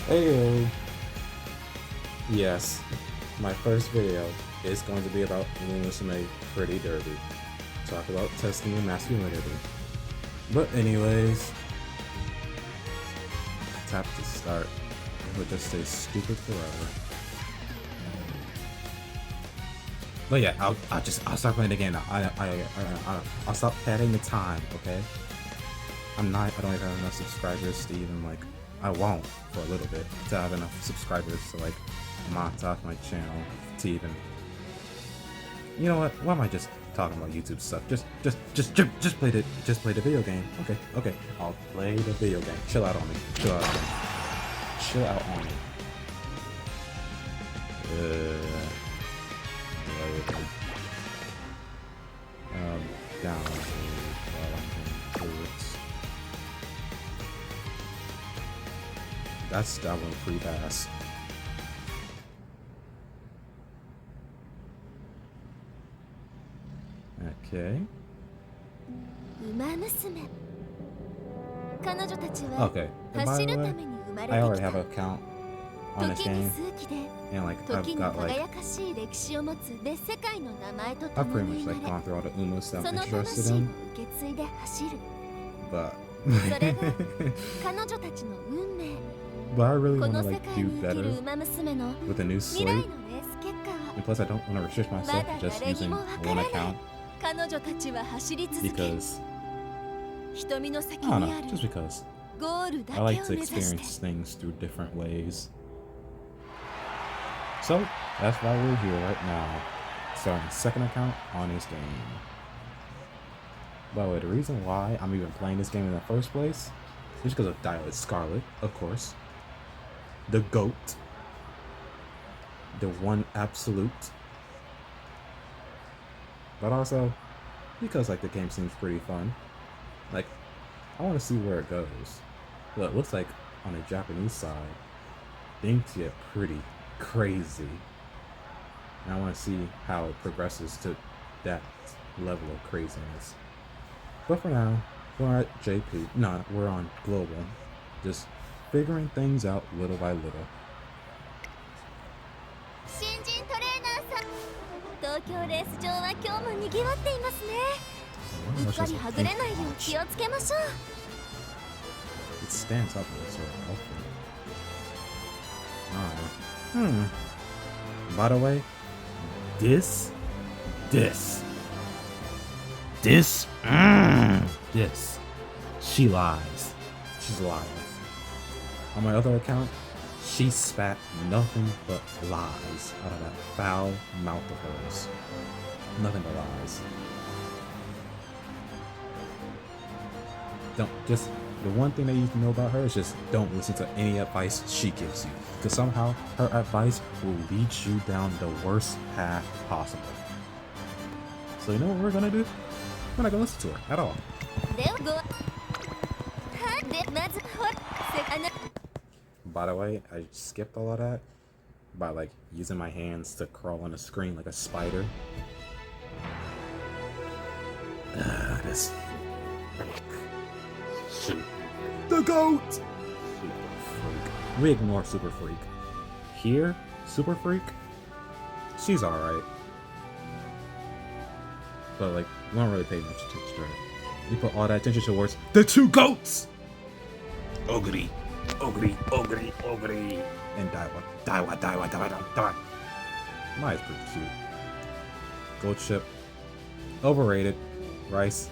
Hey, yes, my first video is going to be about Musume Pretty Derby. Talk about testing your masculinity. But anyways, tap to start. It would just stay stupid forever. But yeah, I'll start playing the game now. I'll stop padding the time, okay? I don't even have enough subscribers to even like, I won't for a little bit to have enough subscribers to like monetize my channel to even, you know what? Why am I just talking about YouTube stuff? Just play the video game. Okay, I'll play the video game. Chill out on me. Chill out on me. Down. That went pretty fast. Okay. Okay. And by the way, I already have an account on this game, and like I've pretty much like gone through all the Umu stuff I'm interested in, but but I really want to like do better with a new slate, and plus I don't want to restrict myself to just using one account because I don't know, just because I like to experience things through different ways. So that's why we're here right now, starting a second account on this game. By the way, the reason why I'm even playing this game in the first place is because of Violet Scarlet, of course. The GOAT. The one absolute. But also, because like the game seems pretty fun. Like, I want to see where it goes. But it looks like on the Japanese side, things get pretty crazy. And I want to see how it progresses to that level of craziness. But for now, we're at JP. No, we're on global. Just figuring things out little by little. It stands up with sort of outfit. By the way, this, she lies. She's lying. On my other account, she spat nothing but lies out of that foul mouth of hers. Nothing but lies. The one thing that you can know about her is just don't listen to any advice she gives you. Because somehow her advice will lead you down the worst path possible. So you know what we're gonna do? We're not gonna listen to her at all. By the way, I skipped all of that by like using my hands to crawl on the screen like a spider. This shoot. The GOAT! Super Freak. We ignore Super Freak. Here, Super Freak, she's alright. But like, we don't really pay much attention to her. We put all that attention towards the two GOATs! Ogre. And Daiwa. Maya's pretty cute. Gold Ship. Overrated. Rice.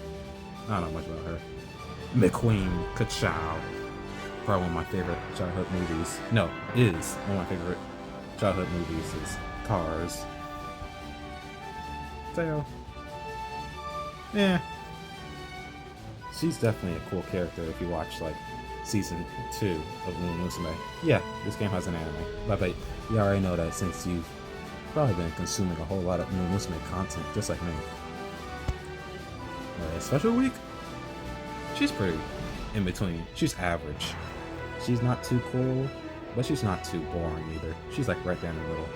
I don't know much about her. McQueen Ka-Chow. Probably one of my favorite childhood movies. No, is one of my favorite childhood movies is Cars. So, yeah. She's definitely a cool character if you watch like season 2 of Musume. Yeah, this game has an anime. But you already know that since you've probably been consuming a whole lot of Musume content just like me. Special week? She's pretty in between. She's average. She's not too cool, but she's not too boring either. She's like right there in the middle.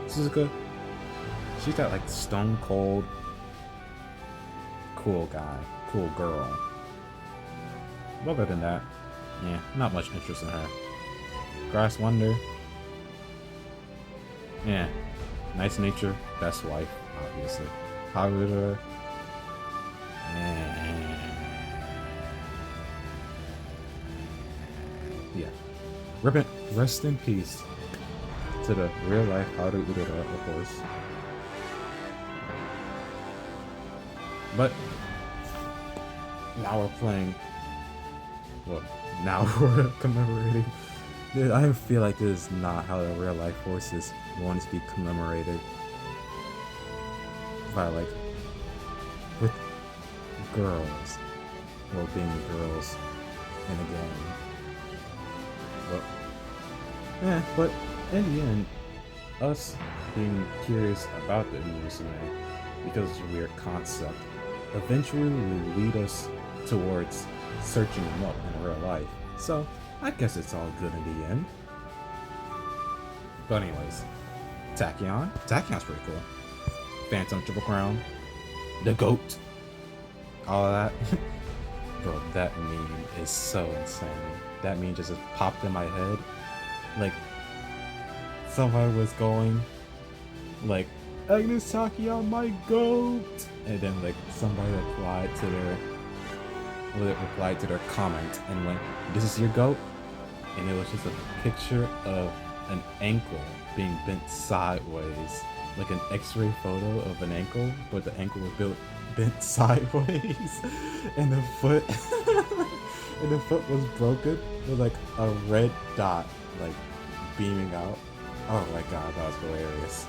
Suzuka, she's that like stone cold cool guy, cool girl. Other than that, yeah, not much interest in her. Grass Wonder. Yeah. Nice Nature, best wife, obviously. Haruta. Yeah. Rest in peace to the real life Haru Urara, of course. But now we're playing. Well, now we're commemorating. I feel like this is not how the real life forces want to be commemorated. By like with girls, or being girls in a game. But in the end, us being curious about the musume because it's a weird concept eventually will lead us towards searching them up in real life. So I guess it's all good in the end. But anyways, Tachyon. Tachyon's pretty cool. Phantom Triple Crown. The GOAT. All of that. Bro, that meme is so insane. That meme just popped in my head. Like, somebody was going, like, Agnes Tachyon, my GOAT! And then, like, somebody replied to their comment and went, this is your GOAT? And it was just a picture of an ankle being bent sideways. Like an x-ray photo of an ankle, but the ankle was bent sideways. And the foot was broken with like a red dot like beaming out. Oh my god, that was hilarious.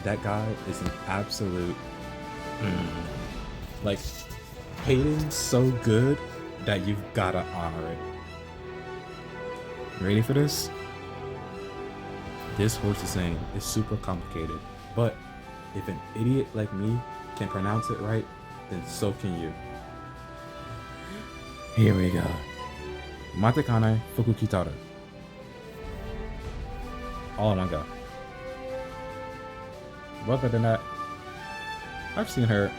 That guy is an absolute like hating so good that you've gotta honor it. Ready for this? This horse's name is super complicated, but if an idiot like me can pronounce it right, then so can you. Here we go. Matekane Fukukitara. All in one go. Other than that, I've seen her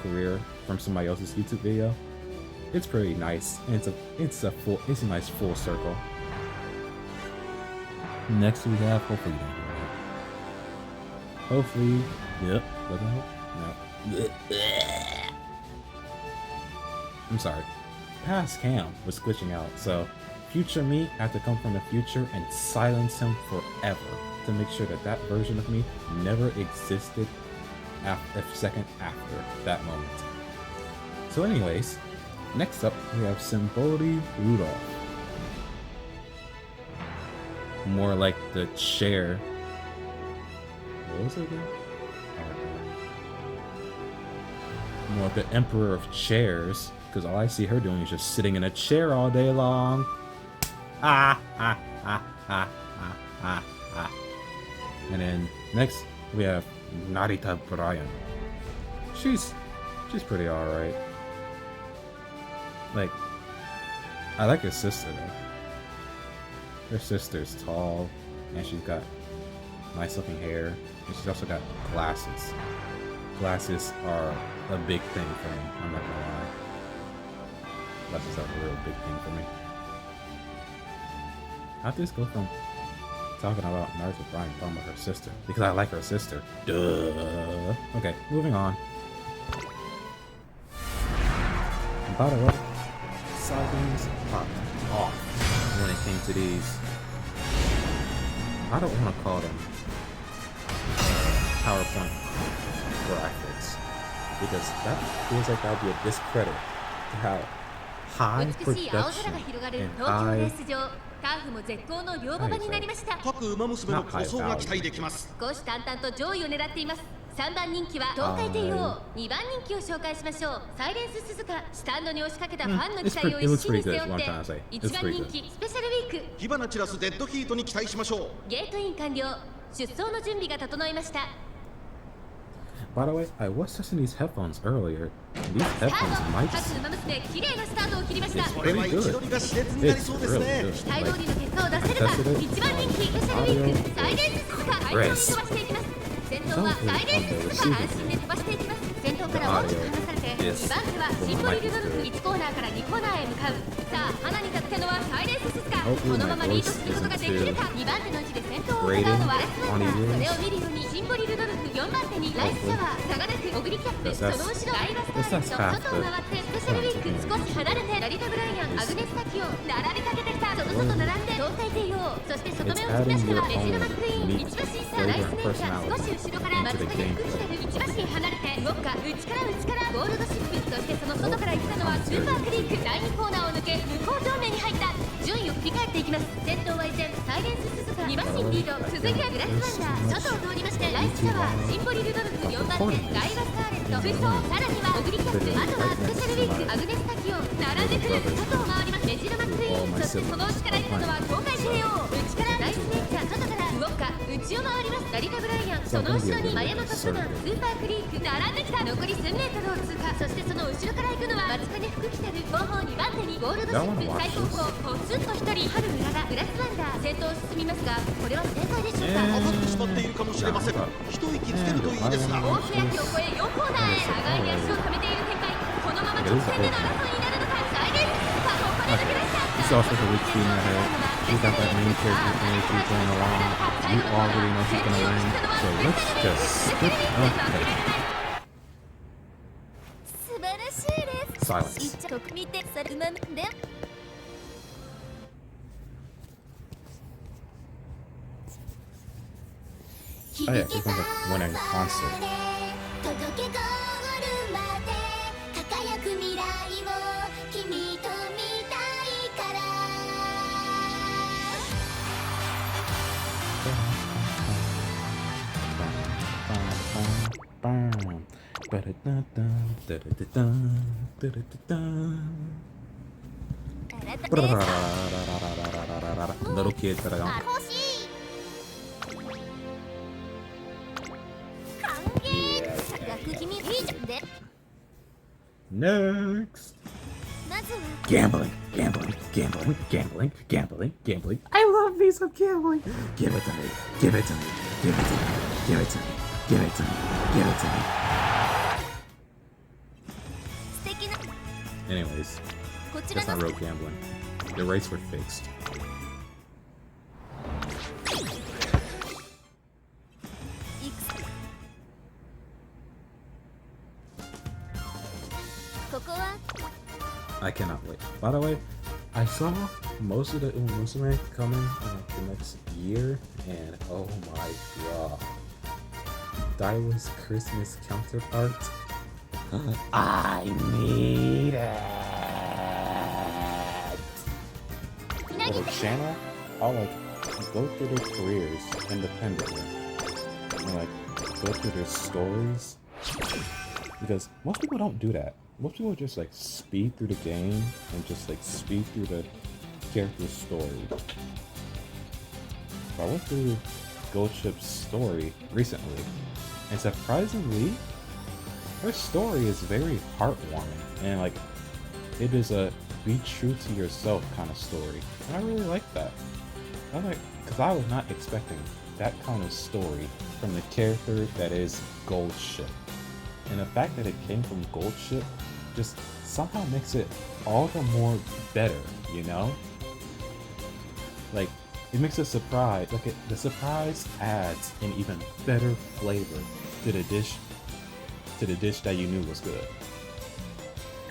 career from somebody else's YouTube video. It's pretty nice, and it's a nice full circle. Next we have hopefully yep. No. I'm sorry. Past Cam was glitching out, so future me had to come from the future and silence him forever to make sure that version of me never existed a second after that moment. So anyways, next up we have Symboli Rudolph. More like the chair. What was it again? More like the Emperor of Chairs, because all I see her doing is just sitting in a chair all day long. And then next we have Narita Brian. She's pretty alright. Like, I like her sister though. Her sister's tall, and she's got nice looking hair, and she's also got glasses. Glasses are a big thing for me, I'm not gonna lie. Glasses are a real big thing for me. How'd this go from talking about Naruto Brian talking about her sister? Because I like her sister. Duh. Okay, moving on. And by the way, Saigons popped off when it came to these. I don't want to call them PowerPoint graphics, because that feels like that would be a discredit to how high production and high各馬娘の構想が期待できます。虎視眈々と上位を狙っています。3番人気は東海帝王、2番人気を紹介しましょう。サイレンス鈴鹿、スタンドに押しかけたファンの期待を一身に背負って、1番人気スペシャルウィーク、火花散らすデッドヒートに期待しましょう。ゲートイン完了、出走の準備が整いました。By the way, I was testing these headphones earlier, and these headphones might just... It's pretty good. It's really good. Like, I tested it. Audio, crisp. The audio this 2番手はシン will ボリ might ルドルフ good. 1コーナーから2コーナーへ向かう。さあ花に立ってのはサイレンススズカ。 Hopefully この my ままリード voice することができる isn't か。 too 2番手の位置で先頭を狙うのはレスランダー。それを見るようにシンボリルドルフ4番手にライスシャワー、差がなくオグリキャップ、 That's- その後ろダイバスターレット、外を回ってスペシャルウィーク、少し離れてラリタ・ブライアン、アグネス・タキオ並びかけてきた。その外並んで東海帝王、そして外目を突き出してはレジル・マックイーン、一馬身差ライス・メイちゃん、少し後ろから松田に服してる一馬身離れてウォッカ、内からゴールドシップ、そしてその外から来たのはスーパークリーク。第2コーナーを抜け向こう上面に入った。順位を振り返っていきます。先頭は依然サイレンススズカ2馬身リード、続いてはグラスワンダー、外を通りましてライスシャワー、シンボリルドルフ4番手、ダイバスターレット、追走、さらにはオグリキャップ、あとはスペシャルウィーク、アグネス・タキオン並んでくる。外を回りますレジル・マックイーン、そしてその内から来たのは東海帝王、内からライス・メイちゃん、外からウォッカ、内を回りますラリタ・ブライアン、その後ろにマヤマト・スマン、スーパークリーク並んできた。残り1000メートルを通過、そしてその後ろから行くのは松金福来てる。後方2番手にゴールドシップ、最高峰ポツンと1人春浦がグラスワンダー、先頭を進みますがこれは正解でしょうか。上がってしまっているかもしれません。一息つけるといいですが。大欅を越え4コーナーへ互いに足を溜めている展開。このまま直線での争いになるのか。サイレンスパここで抜け出した。 It's also the weak team ahead. We got that main character energy going along. You already know she's gonna win, so let's just skip ahead. 素晴らしいです。 Silence. 一着見てそれ馬で Oh yeah, she's gonna win a concert. 届けゴールまで輝く未来を君と見たいから Little kids that I don't. 欲しい歓迎逆君いいじゃんで Next. まずは Gambling, gambling, gambling, gambling, gambling, gambling. I love me some gambling. Give it to me. Give it to me. Give it to me. Give it to me. Give it to me. Give it to me. 素敵な Anyways, こちら that's の not real gambling. The rates were fixed. いくつここは I cannot wait. By the way, I saw most of the Umusume coming in like the next year, and oh my god. Daiwa's Christmas counterpart. I need it. For the channel, I'll like go through their careers independently and like go through their stories, because most people don't do that. Most people just like speed through the game and just like speed through the character's story. I went through Gold Chip's story recently, and surprisingly, her story is very heartwarming and like it is a be true to yourself kind of story. And I really like that. I like, because I was not expecting that kind of story from the character that is Gold Ship. And the fact that it came from Gold Ship just somehow makes it all the more better, you know? Like, it makes a surprise, like the surprise adds an even better flavor to the dish that you knew was good.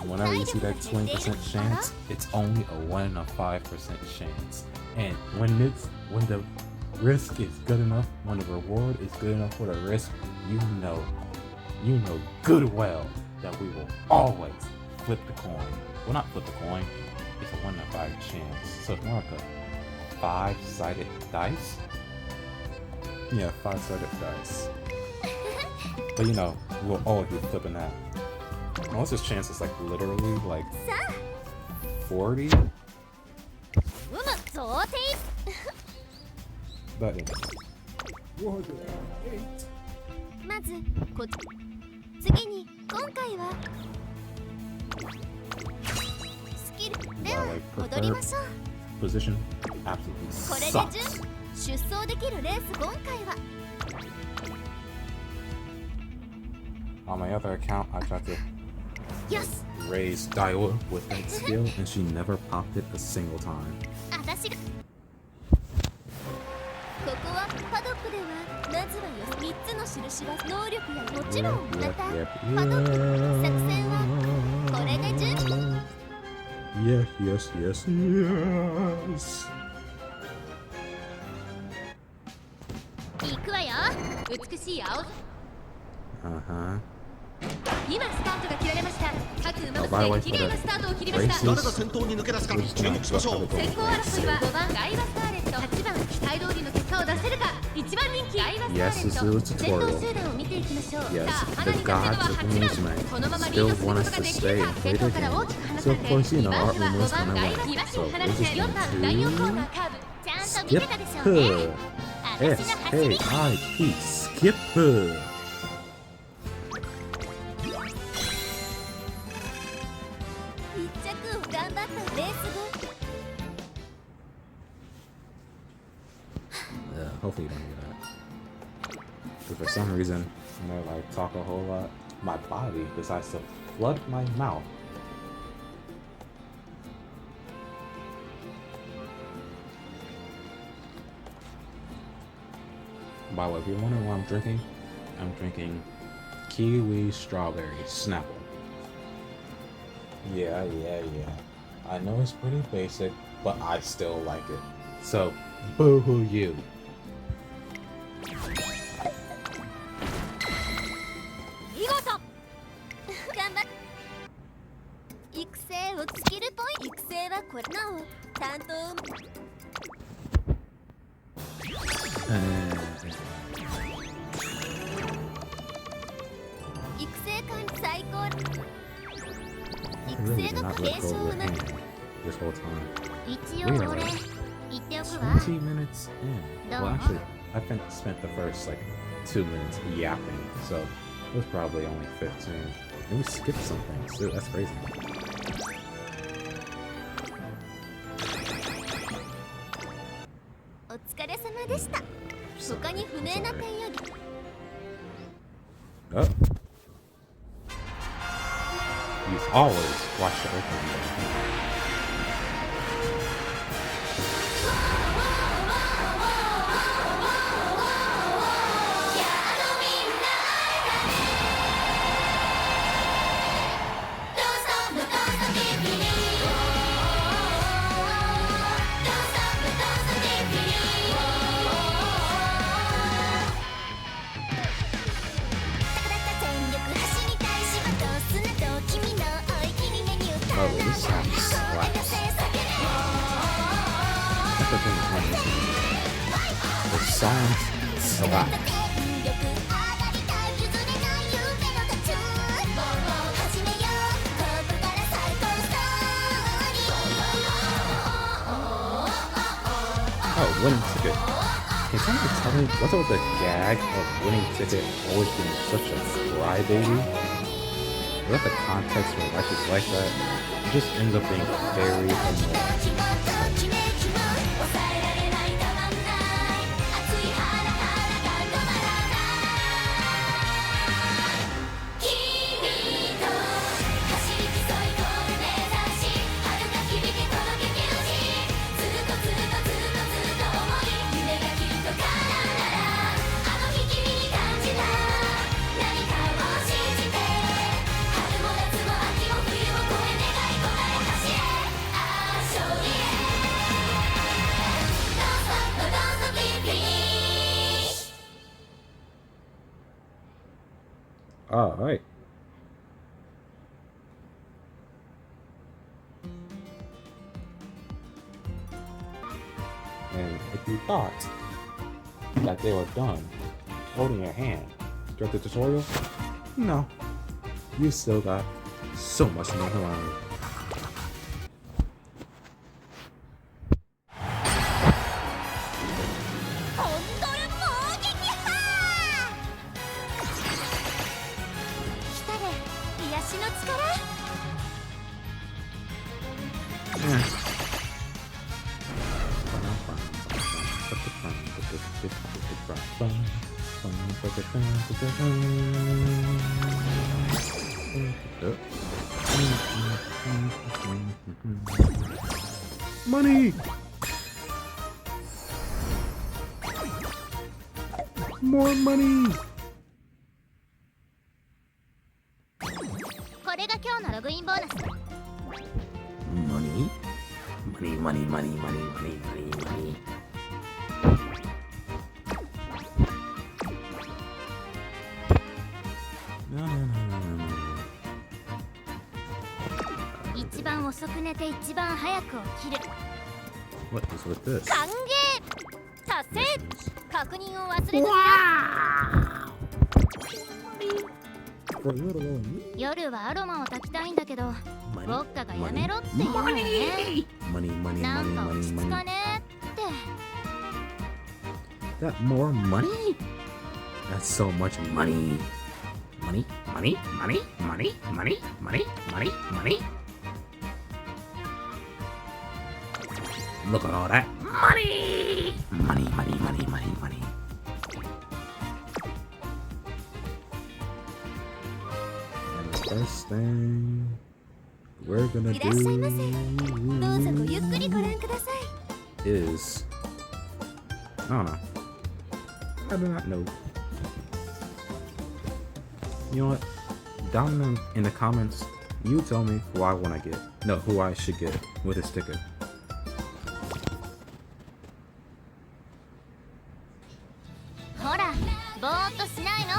Whenever you see that 20% chance, it's only a 1 in a 5% chance. And when the risk is good enough, when the reward is good enough for the risk, you know good well that we will always flip the coin. Well, not flip the coin, it's a 1 in a 5 chance. So it's more like a 5-sided dice? Yeah, 5-sided dice. But you know, we'll always be flipping that. Unless his chance is like literally like 40. うむ贈呈 But anyway. まずこ次に今回はスキルでは踊りましょう Position absolutely これで sucks. 出走できるレース今回は On my other account, I tried to よし raised Daiwa with that skill, and she never popped it a single time. 私がここはパドックではまずは3つの印は能力やもちろんまたパドックの作戦はこれで準備 Yeah, yes, yes, yes. 行くわよ。美しい青。Uh-huh. 今スタートが切られました。各馬 by the way, 娘綺麗なスタートを切りま for し the た。 races, 誰が先頭に抜け出すか we're 注 just 目しましょう gonna 先行争いは5番ガイバスターレット、8番期待通りの結果を出せるか。1番人気ガイバスターレ Yes, ッ this ト。 is a 先頭 tutorial. 集団を見ていきましょう。 Yes, さあ、花 the になったの gods は of 8 amusement 番。このままリー still ドする want こ us とが to でき stay るか。 and 先 play 頭 the から大 game. きく離 So され of て、 course, you 2 know, 番 our 手は almost 5番 gonna ガイ win. バ東を So 離 we're して、 just 4番 going 第4コー to ナーカーブ。ちゃんと見 skip てたでしょう her. ね。私が走り S-K-I-P, skip her. 1着を頑張ったレース後 Yeah, hopefully you don't hear that. But for some reason, when I like talk a whole lot, my body decides to flood my mouth. By the way, if you're wondering what I'm drinking kiwi strawberry Snapple. Yeah. I know it's pretty basic, but I still like it. So, boo-hoo you. 見事。頑張っ育成をスキルポイント育成はこれなお担当育成管理最高 I 育 really 成 did が not 継 let go 承 of を your な hand this whole time. 一 Really? 応俺言っておくわ 20 minutes in. Well, actually, I spent the first like 2 minutes yapping, so it was probably only 15. And we skipped some things too. That's crazy. お疲れ様でした他に不明な点や Oh. You always watch the opening. Oh, this song slaps. That's the thing with my music. The songs slap. Oh, winning ticket. Can somebody tell me what's up with the gag of winning ticket always being such a crybaby? Is that the context for why she's like that? It just ends up being very annoying. All right. And if you thought that they were done holding your hand throughout the tutorial, no. You still got so much more to learn. Money! More money! これが今日のログインボーナス。 Money? Money, money, money, money, money, money, money. No, no, no, no, no, no. 一番遅く寝て一番早く起きる。 What is with this? 歓迎達成。 Missions. 確認を忘れた。 For little old me. 夜はアロマを炊きたいんだけど、ウ Money, ォッカがやめろって言うのね。 money, money, なん money, か落 money, ち着 money. かねって。 That more money? That's so much money. Money, money, money, money, money, money, money, money. Look at all that money! Money, money, money, money, money. And the first thing we're gonna いらっしゃいませ。どうぞごゆっくり do ご覧ください。 is I don't know. I do not know. You know what? Down in the comments, you tell me who I want to get. No, who I should get with a sticker. ほら、ぼーっとしないの。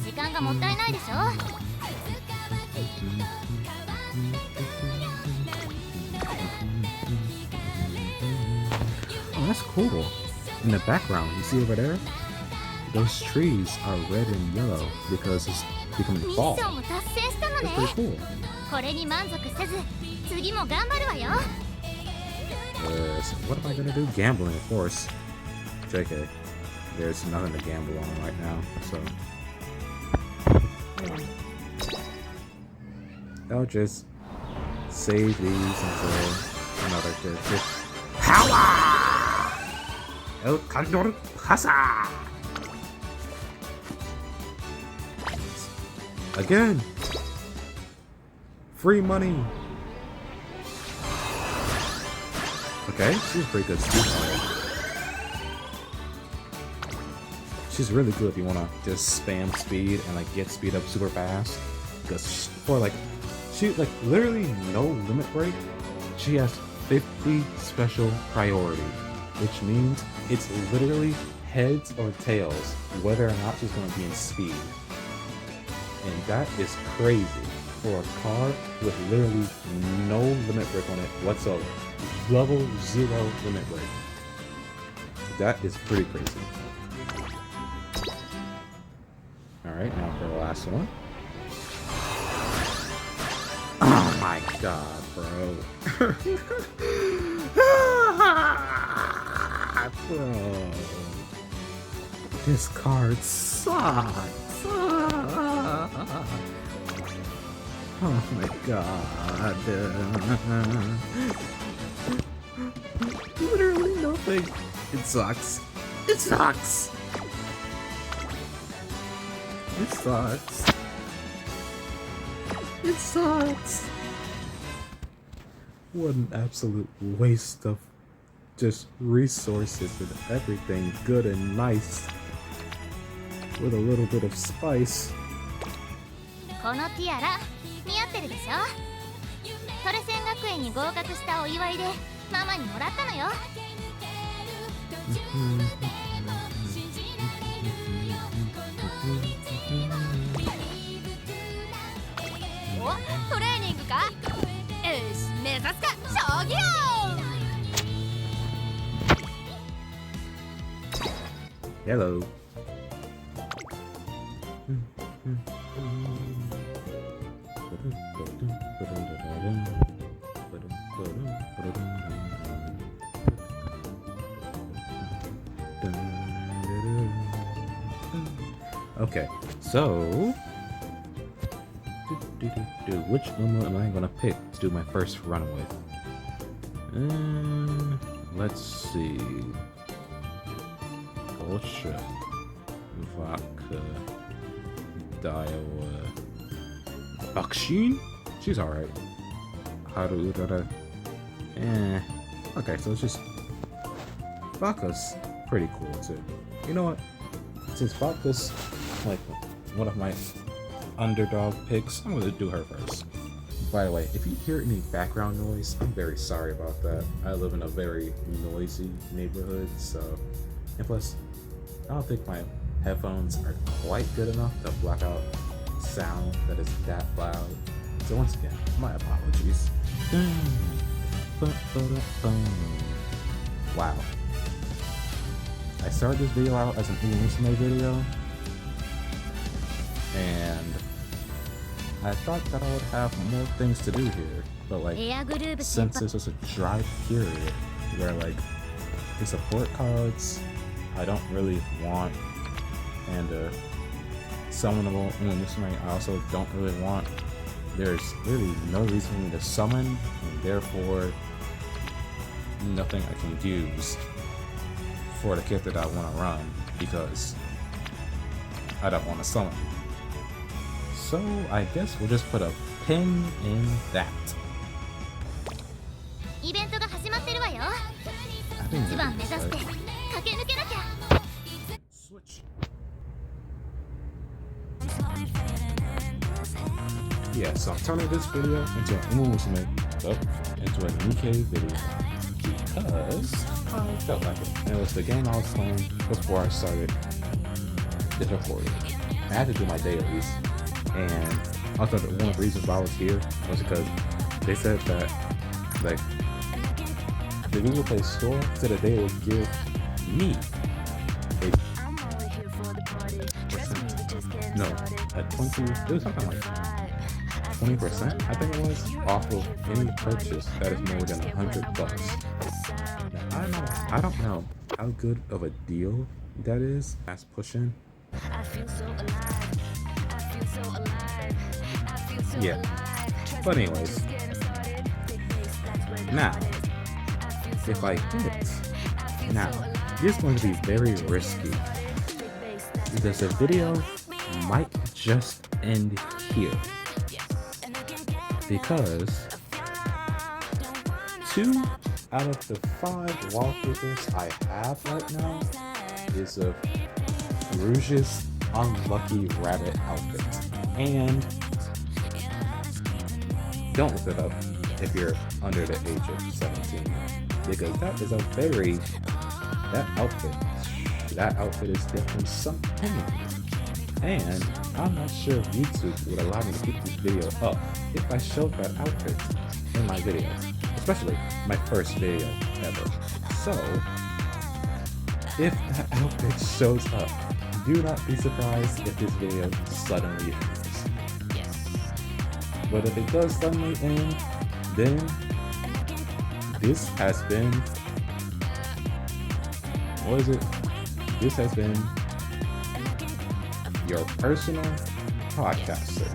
時間がもったいないでしょ。 Oh, that's cool. In the background, you see over there? Those trees are red and yellow because it's becoming ミッ fall. ションを達成したの That's ね。 pretty cool. これに満足せず、次も頑張るわよ。 So what am I gonna do? Gambling, of course. JK. There's nothing to gamble on right now, so I'll just save these until another character. Power! El Condor Hasa! Again! Free money! Okay, she's a pretty good speed player. She's really good if you wanna just spam speed and like get speed up super fast. Because for like, she like literally no limit break. She has 50 special priority, which means it's literally heads or tails whether or not she's gonna be in speed. And that is crazy for a car with literally no limit break on it whatsoever. Level 0 limit break. That is pretty crazy. Alright, now for the last one. Oh my god, bro. Bro. This card sucks. Oh my god. Literally nothing. It sucks. It sucks. It sucks. It sucks. What an absolute waste of just resources and everything good and nice with a little bit of spice. このティアラ似合ってるでしょ。トレセン学園に合格したお祝いでママにもらったのよ。お、トレーニングか。よし、目指すか、将棋よ。 Hello. Okay, so which Uma am I gonna pick to do my first run with? Let's see. Golsha, Vodka, Daiwa, Bakshin? She's alright. Haru Urara. Okay, so it's just Baka's pretty cool too. You know what? Since Baka's like one of my underdog picks, I'm gonna do her first. By the way, if you hear any background noise, I'm very sorry about that. I live in a very noisy neighborhood, so, and plus, I don't think my headphones are quite good enough to block out sound that is that loud. So once again, my apologies. Wow. I started this video out as an Uemusume video, and I thought that I would have more things to do here, but like, since this was a dry period where like the support cards I don't really want, and summonable Uemusume I also don't really want, there's really no reason for me to summon, and therefore nothing I can use for the character that I want to run because I don't want to summon. So I guess we'll just put a pin in that. I think switch. Yeah, so I'm turning this video into an Uemusume, into a Nikkei video because I felt like it. And it was the game I was playing before I started this recording. I had to do my dailies, and also one of the reasons why I was here was because they said that like the Google Play Store said that they would give me a a 20, it was something like 20%, I think it was, off of any purchase that is more than $100. Now, I don't know how good of a deal that is. That's pushing. Yeah. But anyways, now, if I hit, now, this is going to be very risky because the video might just end here. Because 2 out of the 5 wallpapers I have right now is of Rouge's Unlucky Rabbit outfit. And don't look it up if you're under the age of 17, because that is a very, that outfit is definitely something. And I'm not sure if YouTube would allow me to keep this video up if I showed that outfit in my video, especially my first video ever. So, if that outfit shows up, do not be surprised if this video suddenly ends. But if it does suddenly end, then this has been, what is it? This has been your personal podcaster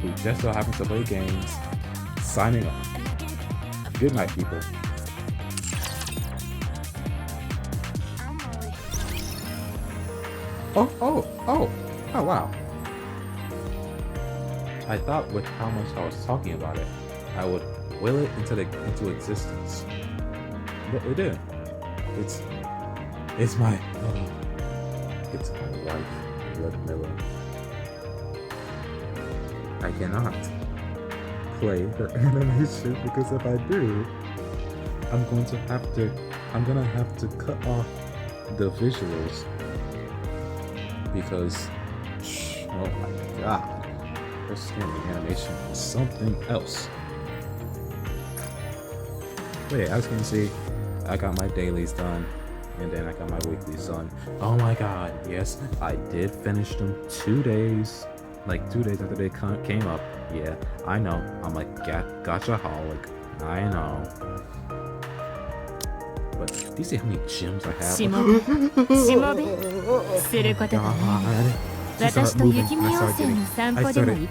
who just so happens to play games, signing off. Good night, people. Oh, wow. I thought with how much I was talking about it, I would will it into existence. But it didn't. It's my wife, Red Miller. I cannot play her animation because if I do, I'm gonna have to cut off the visuals because oh my god, her skin animation is something else. But yeah, as you can see, I got my dailies done. And then I got my weeklies done. Oh my god, yes, I did finish them 2 days. Like 2 days after they came up. Yeah, I know. I'm like gotcha-holic. I know. But do you see how many gems I have?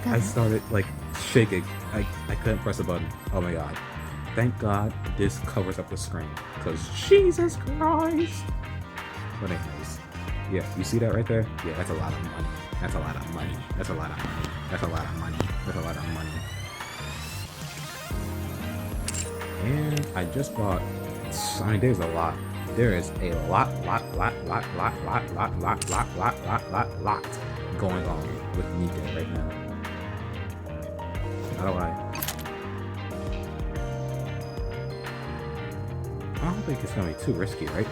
I started like shaking. I couldn't press a button. Oh my god. Thank God this covers up the screen, because Jesus Christ. But anyways, yeah, you see that right there? Yeah, that's a lot of money. That's a lot of money. That's a lot of money. That's a lot of money. That's a lot of money. And I just bought I mean, there's a lot. There is a lot going on with Nikke right now. How do I don't think it's gonna be too risky, right?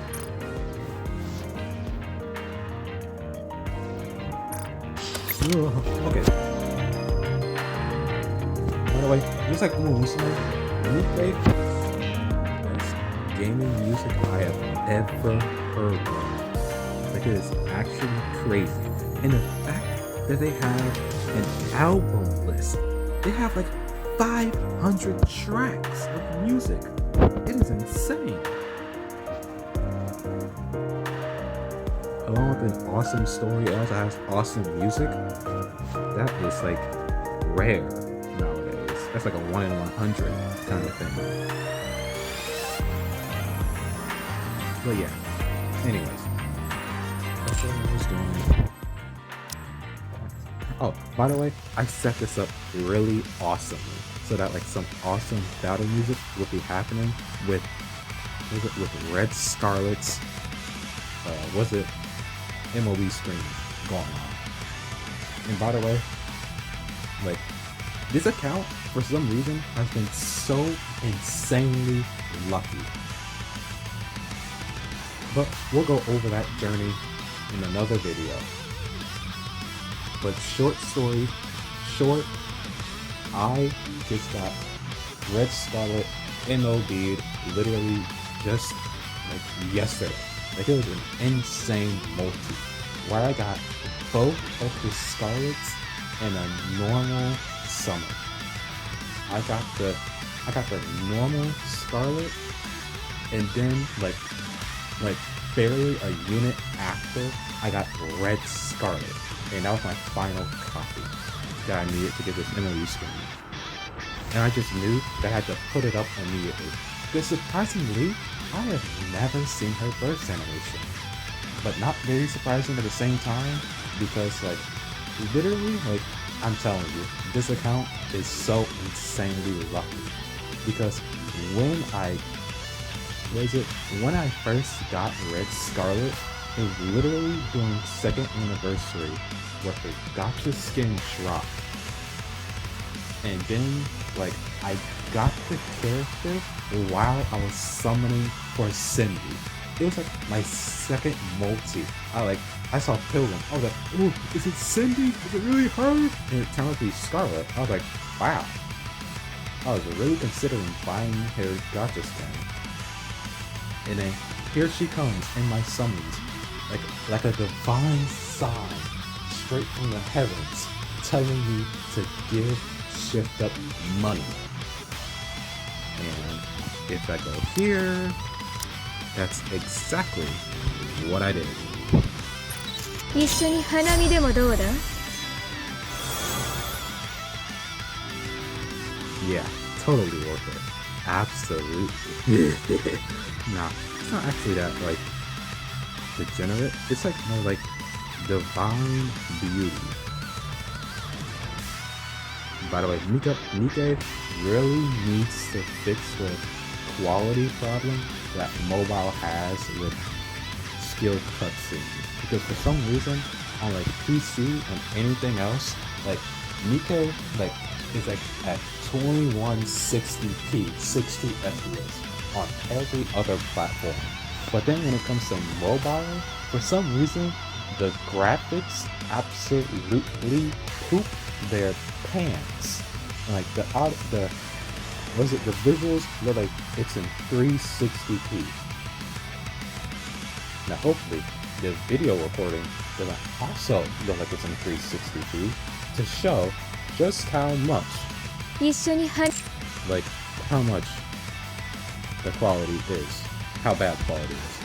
Okay. By the way, looks like Musume Nikke, best gaming music I have ever heard of. Like, it is actually crazy. And the fact that they have an album list, they have like 500 tracks of music. It is insane. Along with an awesome story, it also has awesome music. That is like rare nowadays. That's like a 1 in 100 kind of thing. But yeah. Anyways, that's what I was doing. Oh, by the way, I set this up really awesomely so that like some awesome battle music will be happening with Red Scarlet's MOE screen going on. And by the way, like, this account for some reason has been so insanely lucky. But we'll go over that journey in another video. But short story short, I just got Red Scarlet MOB'd literally just like yesterday. Like, it was an insane multi where I got both of the Scarlets and a normal summon. I got the normal Scarlet, and then like barely a unit after, I got Red Scarlet, and that was my final copy that I needed to get this MOE screen. And I just knew that I had to put it up immediately. Because surprisingly, I have never seen her burst animation. But not very surprising at the same time, because like, literally, like, I'm telling you, this account is so insanely lucky. Because when I first got Red Scarlet, it was literally during 2nd anniversary where the gacha skin dropped. And then, like, I got the character while I was summoning for Cindy. It was like my second multi. I saw Pilgrim. I was like, ooh, is it Cindy? Is it really her? And it turned out to be Scarlet. I was like, wow. I was really considering buying her gacha skin. And then here she comes in my summons, like a divine sign straight from the heavens, telling me to give Shift Up money. And if I go here, that's exactly what I did. 一緒に花見でもどうだ? Yeah, totally worth it. Absolutely. Nah, it's not actually that, like, degenerate. It's like more like divine beauty. By the way, Nikke really needs to fix the quality problem that mobile has with skill cutscenes. Because for some reason, on like PC and anything else, like Nikke like is like at 2160p, 60 FPS on every other platform. But then when it comes to mobile, for some reason, the graphics absolutely poop their pants. Like the visuals look like it's in 360p. Now hopefully the video recording doesn't also look like it's in 360p to show just how much, like how much the quality is, how bad the quality is.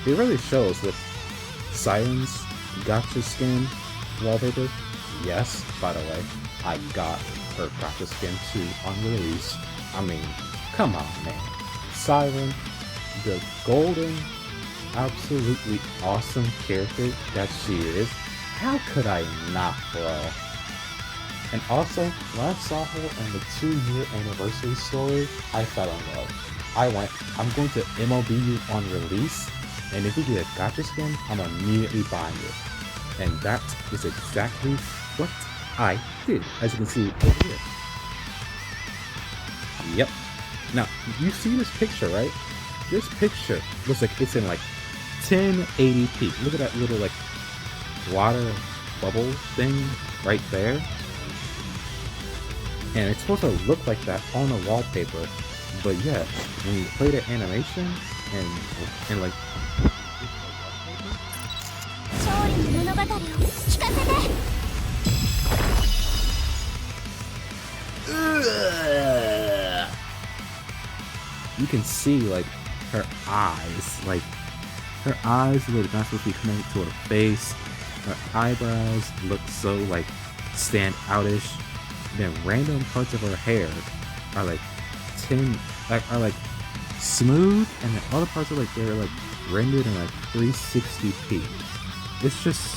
It really shows with Siren's gacha skin wallpaper. Yes, by the way, I got her gacha skin too on release. I mean, come on, man. Siren, the golden, absolutely awesome character that she is, how could I not, bro? And also, when I saw her in the 2-year anniversary story, I fell in love. I'm going to MLB you on release, and if you get a gacha skin, I'm immediately buying it. And that is exactly what I did, as you can see over here. Yep. Now, you see this picture, right? This picture looks like it's in like 1080p. Look at that little like water bubble thing right there. And it's supposed to look like that on the wallpaper. But yeah, when you play the animation and like you can see like her eyes look not supposed to be connected to her face. Her eyebrows look so like stand outish. Then random parts of her hair are like smooth, and then other parts are like they're like rendered in like 360p. It's just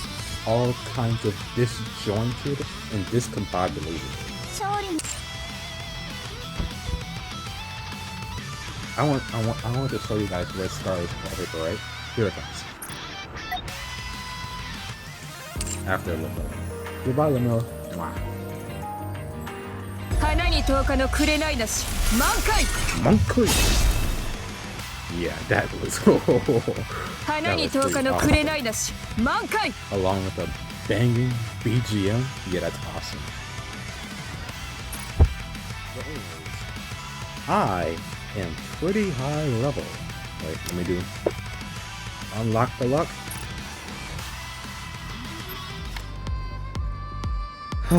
all kinds of disjointed and discombobulated. I want to show you guys where Scarlet's wallpaper, right? Here it comes. After a little bit. Goodbye, Lemilla. Wow. Yeah, that was awesome. Along with a banging BGM. Yeah, that's awesome. But anyways, I am pretty high level. Wait, let me do unlock the luck. Oh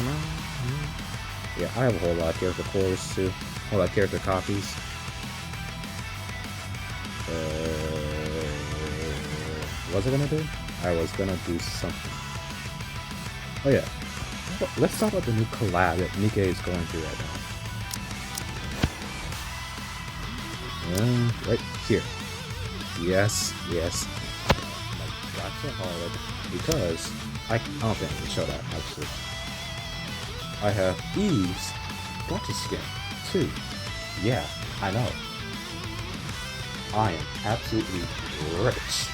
wow. Yeah, I have a whole lot of character cores too. A whole lot of character copies. What was I gonna do? I was gonna do something. Oh yeah. Let's talk about the new collab that Nikke is going through right now. Right here. Yes. Gotcha hard. Because I don't think I can show that actually. I have Eve's gotcha skin too. Yeah, I know. I am absolutely rich.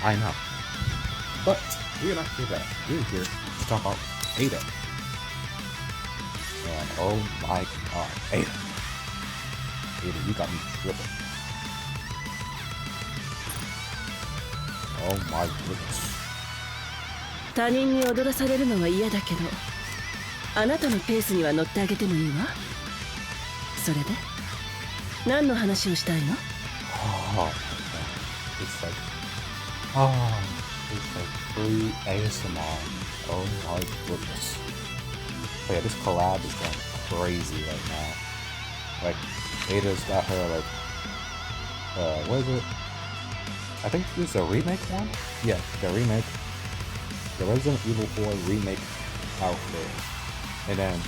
I know. But we're not here for that. We're here to talk about Ada. And oh my god, Ada, you got me tripping. Oh my goodness. 他人に踊らされるのは嫌だけど、あなたのペースには乗ってあげてもいいわ。それで何の話をしたいの？ It's like free ASMR. Oh my goodness. But yeah, this collab is going crazy right now. Like, Ada's got her like, what is it? I think this is a remake one? Yeah, the remake. The Resident Evil 4 remake outfit. And then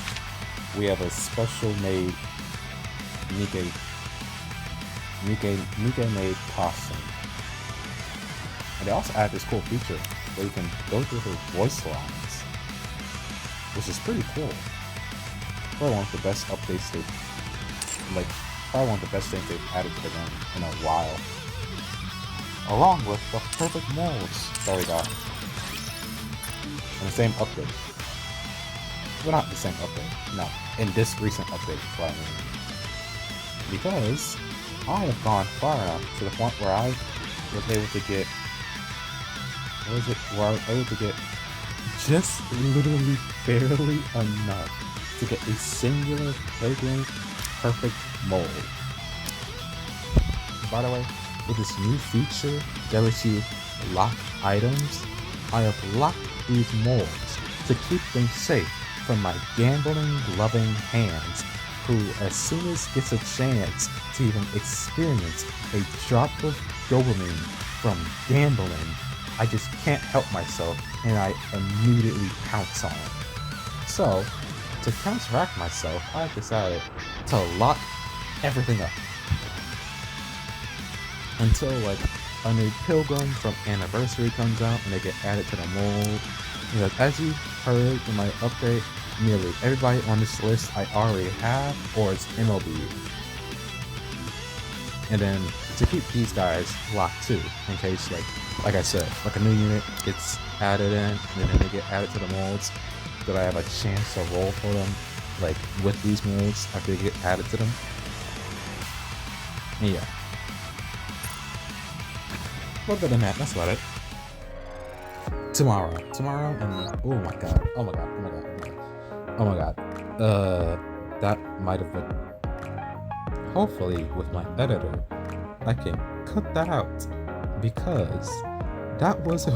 we have a special made Nikke made costume. And they also add this cool feature where you can go through her voice lines, which is pretty cool. Probably one of the best updates probably one of the best things they've added to the game in a while. Along with the perfect molds that we got. In the same update. Well, not the same update. No, in this recent update, is what I mean. Because I have gone far enough to the point where I was able to get. Where I was able to get just literally barely enough to get a singular Playground perfect mold. By the way, with this new feature that lets you lock items, I have locked these molds to keep them safe from my gambling-loving hands, who as soon as gets a chance to even experience a drop of dopamine from gambling, I just can't help myself and I immediately pounce on it. So, to counteract myself, I decided to lock everything up. Until like a new Pilgrim from Anniversary comes out and they get added to the mold, He's like, as you heard in my update, nearly everybody on this list I already have or is MLB. And then to keep these guys locked too, in case like I said, like a new unit gets added in and then they get added to the molds, that I have a chance to roll for them, like with these molds after they get added to them. And yeah. Other than that, that's about it. Tomorrow, and oh my god, that might have been. Hopefully, with my editor, I can cut that out because that was a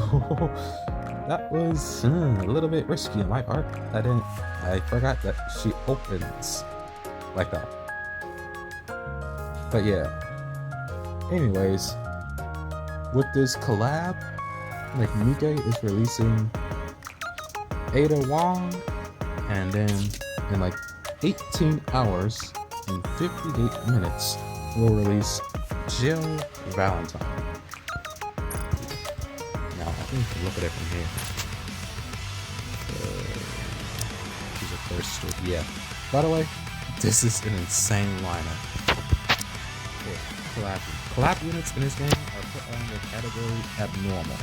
little bit risky on my part. I forgot that she opens like that. But yeah. Anyways, with this collab, like Mike is releasing Ada Wong, and then in like 18 hours and 58 minutes we'll release Jill Valentine. Now I think you can look at it from here. She's a first, yeah. By the way, this is an insane lineup. Collab units in this game are put on the category abnormal.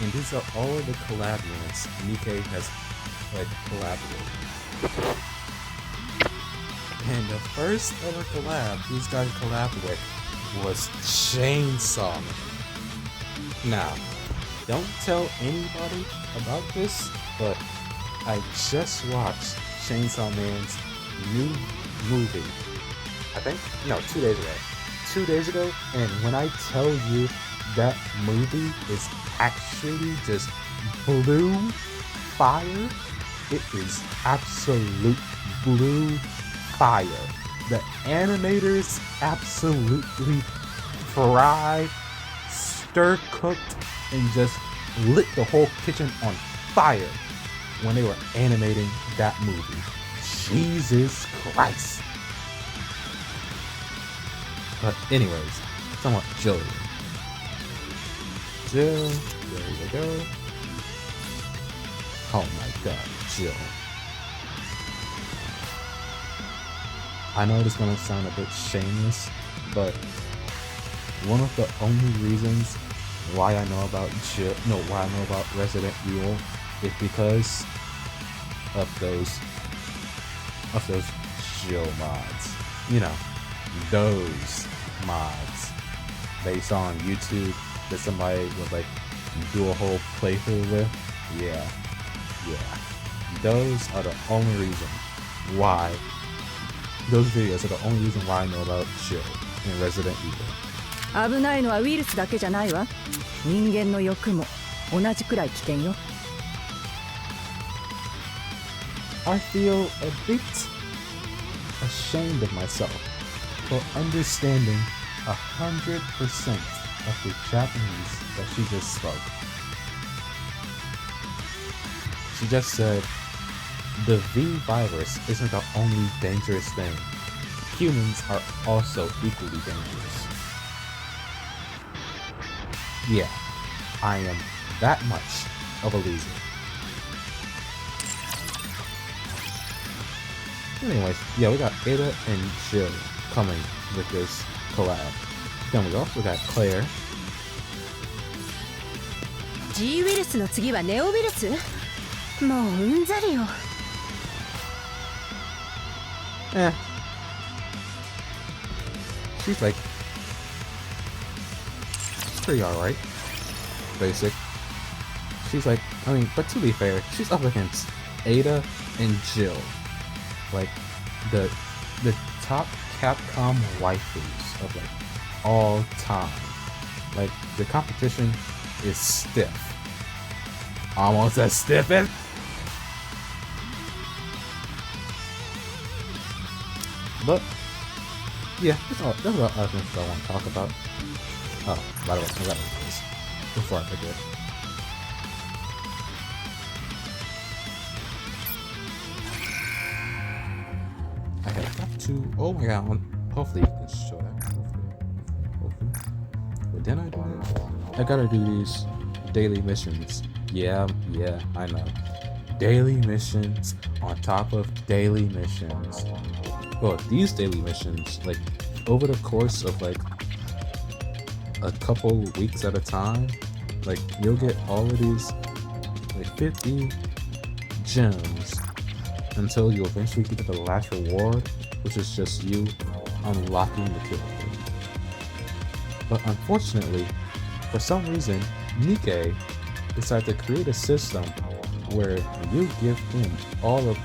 And these are all of the collab units Mike has like collaborated. And the first ever collab these guys collabed with was Chainsaw Man. Now, don't tell anybody about this, but I just watched Chainsaw Man's new movie. I think, no, 2 days ago. 2 days ago, and when I tell you that movie is actually just blue fire, it is absolute blue fire. The animators absolutely fried, stir cooked, and just lit the whole kitchen on fire when they were animating that movie. Jesus Christ. But anyways, somewhat Jill. Jill, there we go. Oh my god, Jill. I know it's gonna sound a bit shameless, but one of the only reasons why I know about Resident Evil is because of those Jill mods. You know, those mods they saw on YouTube that somebody would like do a whole playthrough with. Yeah. Those are the only reason why. Those videos are the only reason why I know about Jill in Resident Evil. 危ないのはウイルスだけじゃないわ。人間の欲も同じくらい危険よ。I feel a bit ashamed of myself for understanding 100% of the Japanese that she just spoke. She just said, the V virus isn't the only dangerous thing. Humans are also equally dangerous. Yeah, I am that much of a loser. Anyways, yeah, we got Ada and Jill coming with this collab. Then we also got Claire. G ウイルスの次はネオウイルス？もううんざりよ。She's like pretty alright. Basic. She's like, I mean, but to be fair, she's up against Ada and Jill. Like the top Capcom waifus of like all time. Like the competition is stiff. Almost as stiff as but yeah, that's all other things I want to talk about. Oh, by the way, I gotta do this before I forget. I have to. Oh my god! Hopefully you can show that. Hopefully. But then I gotta do these daily missions Yeah, I know. Daily missions on top of daily missions. Well, these daily missions, like, over the course of, like, a couple weeks at a time, like, you'll get all of these, like, 50 gems until you eventually get to the last reward, which is just you unlocking the character. But unfortunately, for some reason, Nikke decided to create a system where you give him all of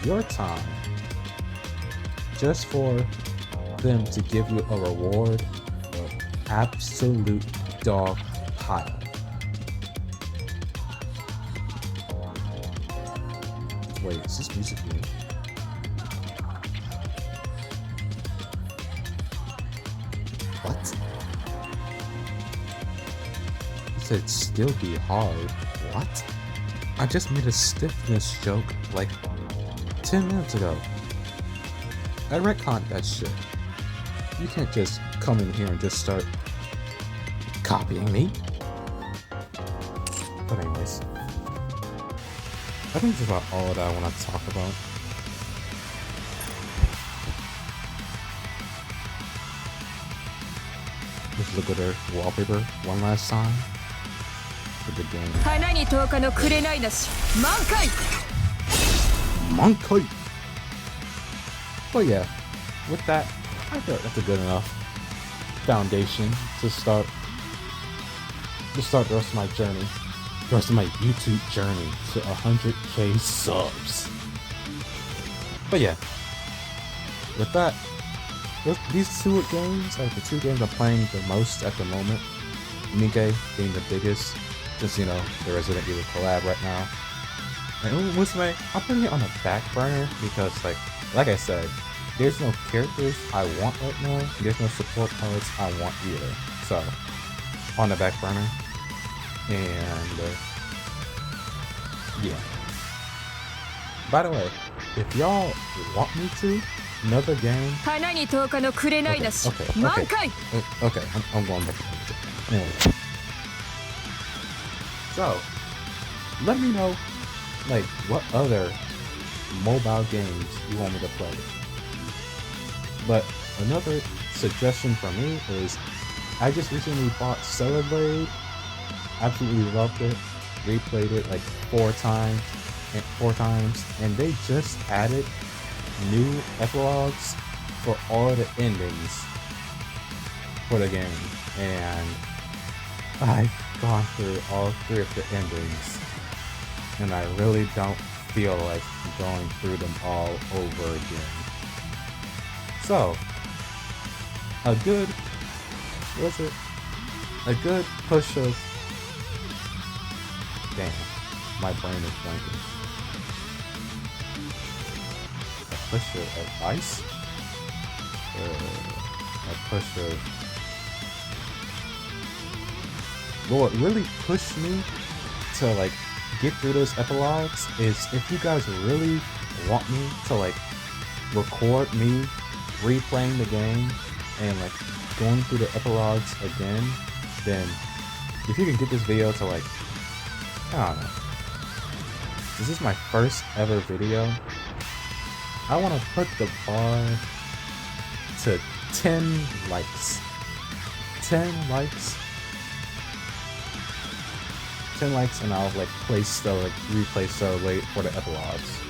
your time just for them to give you a reward for absolute dog pile. Wait, is this music new? What? You said still be hard. What? I just made a stiffness joke like 10 minutes ago. I retconned that shit. You can't just come in here and just start copying me. But anyways, I think that's about all that I want to talk about. Let's look at her wallpaper one last time for the game. Mankai! But yeah, with that, I feel like that's a good enough foundation to start the rest of my journey. The rest of my YouTube journey to 100k subs. But yeah, with that, these two games are the two games I'm playing the most at the moment. Nikke being the biggest, just, you know, the Resident Evil collab right now. And Musume, I'm putting it on the back burner because, like I said, there's no characters I want right now. There's no support cards I want either. So, on the back burner. And yeah. By the way, if y'all want me to, another game. Okay, I'm going back. Anyway. So, let me know, like, what other mobile games you want me to play. But another suggestion for me is, I just recently bought Stellar Blade. Absolutely loved it. Replayed it like 4 times, and they just added new epilogues for all the endings for the game, and I've gone through all 3 of the endings, and I really don't feel like going through them all over again. So, a good push of, damn, my brain is blanking. A push of advice? A push of... What really pushed me to, like, get through those epilogues is if you guys really want me to, like, record me replaying the game and, like, going through the epilogues again, then if you can get this video to, like, I don't know. This is my first ever video. I want to put the bar to 10 likes. 10 likes. 10 likes, and I'll like replay Stellar Blade for the epilogues.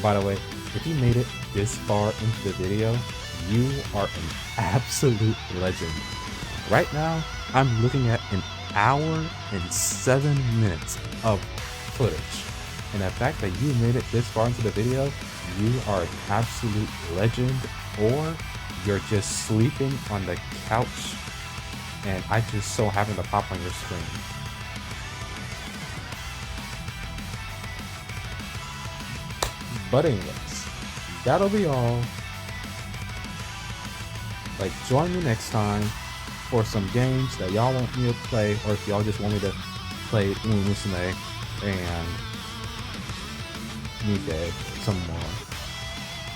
By the way, if you made it this far into the video, you are an absolute legend. Right now, I'm looking at an hour and 7 minutes of footage, and the fact that you made it this far into the video, you are an absolute legend, or you're just sleeping on the couch and I just so happen to pop on your screen. But anyways, that'll be all. Like, join me next time for some games that y'all want me to play, or if y'all just want me to play Musume and Nikke some more.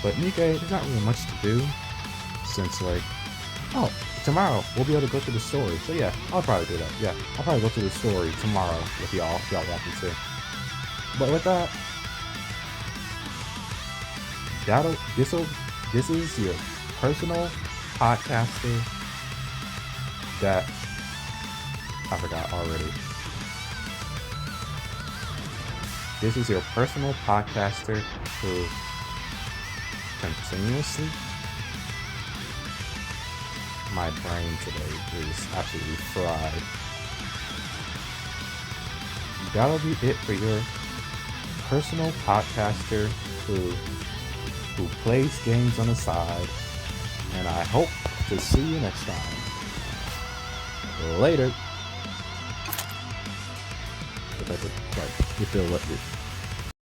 But Nikke, there's not really much to do, since, like, oh, tomorrow we'll be able to go through the story. So yeah, I'll probably do that. Yeah, I'll probably go through the story tomorrow with y'all if y'all want me to. But with that, this is your personal podcaster that I forgot already. This is your personal podcaster who continuously, my brain today is absolutely fried. That'll be it for your personal podcaster who plays games on the side, and I hope to see you next time. Later. If I could, like, if they'll let me.